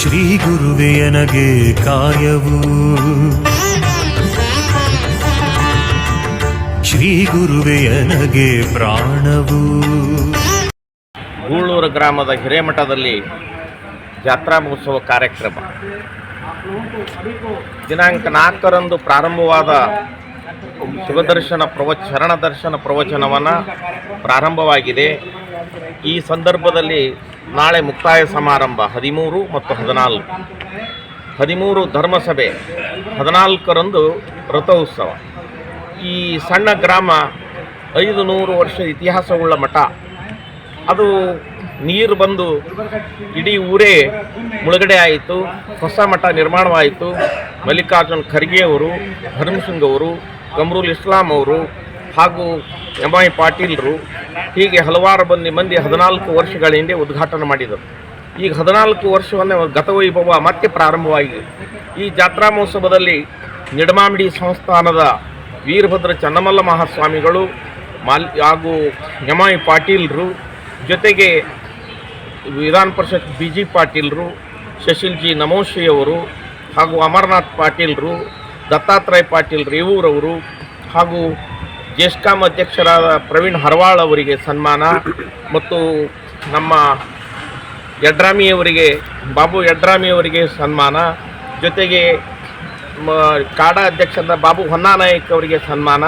ಶ್ರೀ ಗುರುವೇ ನನಗೆ ಕಾಯವು, ಶ್ರೀ ಗುರುವೇ ನನಗೆ ಪ್ರಾಣವು. ಗೂಳೂರು ಗ್ರಾಮದ ಹಿರೇಮಠದಲ್ಲಿ ಜಾತ್ರಾ ಮಹೋತ್ಸವ ಕಾರ್ಯಕ್ರಮ ದಿನಾಂಕ 4ರಂದು ಪ್ರಾರಂಭವಾದ ಶಿವದರ್ಶನ ಶರಣ ದರ್ಶನ ಪ್ರವಚನವನ್ನು ಪ್ರಾರಂಭವಾಗಿದೆ. ಈ ಸಂದರ್ಭದಲ್ಲಿ ನಾಳೆ ಮುಕ್ತಾಯ ಸಮಾರಂಭ 13 ಮತ್ತು 14. 13 ಧರ್ಮಸಭೆ, 14ರಂದು ರಥೋತ್ಸವ. ಈ ಸಣ್ಣ ಗ್ರಾಮ 500 ವರ್ಷ ಇತಿಹಾಸವುಳ್ಳ ಮಠ. ಅದು ನೀರು ಬಂದು ಇಡೀ ಊರೇ ಮುಳುಗಡೆ ಆಯಿತು. ಹೊಸ ಮಠ ನಿರ್ಮಾಣವಾಯಿತು. ಮಲ್ಲಿಕಾರ್ಜುನ್ ಖರ್ಗೆ ಅವರು, ಧರ್ಮಸಿಂಗ್ ಅವರು, ಕಮ್ರುಲ್ ಇಸ್ಲಾಂ ಅವರು ಹಾಗೂ ಎಂ.ಐ. ಪಾಟೀಲ್ರು, ಹೀಗೆ ಹಲವಾರು ಮಂದಿ 14 ವರ್ಷಗಳ ಹಿಂದೆ ಉದ್ಘಾಟನೆ ಮಾಡಿದರು. ಈಗ 14 ವರ್ಷವನ್ನೇ ಗತವೈಭವ ಮತ್ತೆ ಪ್ರಾರಂಭವಾಗಿದೆ. ಈ ಜಾತ್ರಾ ಮಹೋತ್ಸವದಲ್ಲಿ ನಿಡಮಾಮಿಡಿ ಸಂಸ್ಥಾನದ ವೀರಭದ್ರ ಚನ್ನಮಲ್ಲ ಮಹಾಸ್ವಾಮಿಗಳು ಹಾಗೂ ಎಂ.ಐ. ಪಾಟೀಲ್ರು, ಜೊತೆಗೆ ವಿಧಾನ ಪರಿಷತ್ ಬಿ.ಜಿ. ಪಾಟೀಲ್ರು, ಶಶಿಲ್ ಜಿ ನಮೋಶಿ ಅವರು ಹಾಗೂ ಅಮರನಾಥ್ ಪಾಟೀಲ್ರು, ದತ್ತಾತ್ರೇಯ ಪಾಟೀಲ್ ರೇವೂರವರು ಹಾಗೂ ಜೆಸ್ಕಾಂ ಅಧ್ಯಕ್ಷರಾದ ಪ್ರವೀಣ್ ಹರವಾಳ್ ಅವರಿಗೆ ಸನ್ಮಾನ ಮತ್ತು ನಮ್ಮ ಯಡ್ರಾಮಿಯವರಿಗೆ ಬಾಬು ಯಡ್ರಾಮಿಯವರಿಗೆ ಸನ್ಮಾನ, ಜೊತೆಗೆ ಕಾಡಾ ಅಧ್ಯಕ್ಷರಾದ ಬಾಬು ಹೊನ್ನಾನಾಯಕ್ ಅವರಿಗೆ ಸನ್ಮಾನ,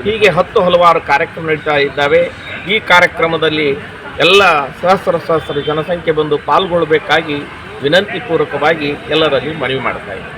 ಹೀಗೆ ಹಲವಾರು ಕಾರ್ಯಕ್ರಮ ನಡೀತಾ ಇದ್ದಾವೆ. ಈ ಕಾರ್ಯಕ್ರಮದಲ್ಲಿ ಎಲ್ಲ ಸಹಸ್ರ ಜನಸಂಖ್ಯೆ ಬಂದು ಪಾಲ್ಗೊಳ್ಳಬೇಕಾಗಿ ವಿನಂತಿ ಪೂರ್ವಕವಾಗಿ ಎಲ್ಲರಲ್ಲಿ ಮನವಿ ಮಾಡ್ತಾ ಇದ್ದಾರೆ.